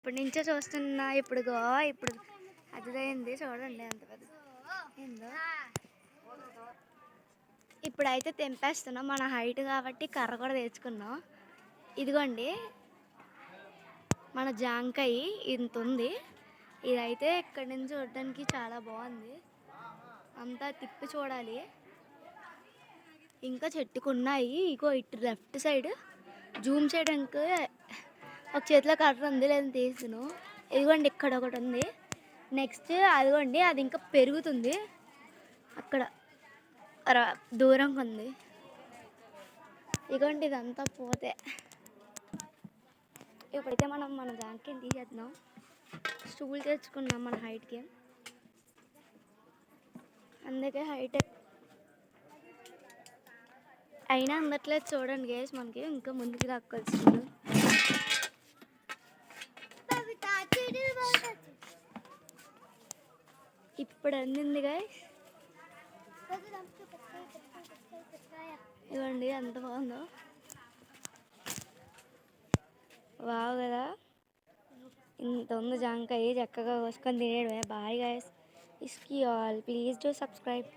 ఎప్పటి నుంచో చూస్తున్నా. ఇప్పుడు అదిదైంది చూడండి ఎంత పెద్ద ఏందో. ఇప్పుడైతే తెంపేస్తున్నాం. మన హైట్ కాబట్టి కర్ర కూడా తెచ్చుకున్నాం. ఇదిగోండి మన జాంకాయ ఇంత ఉంది. ఇదైతే ఇక్కడి నుంచి చూడడానికి చాలా బాగుంది. అంతా తిప్పి చూడాలి. ఇంకా చెట్టుకున్నాయి. ఇగో ఇటు లెఫ్ట్ సైడ్ జూమ్ చేయడానికి ఒక చేతిలో కర్ర ఉంది, లేదని తీసును. ఇదిగోండి ఇక్కడ ఒకటి ఉంది. నెక్స్ట్ అదిగోండి అది ఇంకా పెరుగుతుంది. అక్కడ దూరంగా ఉంది. ఇదిగోండి ఇదంతా పోతే ఇప్పుడైతే మనం మన జాంకాయని తీసేద్దాం. స్టూల్ తెచ్చుకున్నాం మన హైట్కి, అందుకే హైట్ అయినా అందట్లేదు. చూడండి గైస్, మనకి ఇంకా ముందుకు దక్కాల్సింది. ఇప్పుడు అందింది గైస్. ఇవ్వండి ఎంత బాగుందో. వావ్ కదా, ఇంత ఉంది జాంకాయ. చక్కగా కోసుకొని తినేయడమే. బాయ్ గైస్, ఇస్కి ఆల్ ప్లీజ్ డూ సబ్స్క్రైబ్.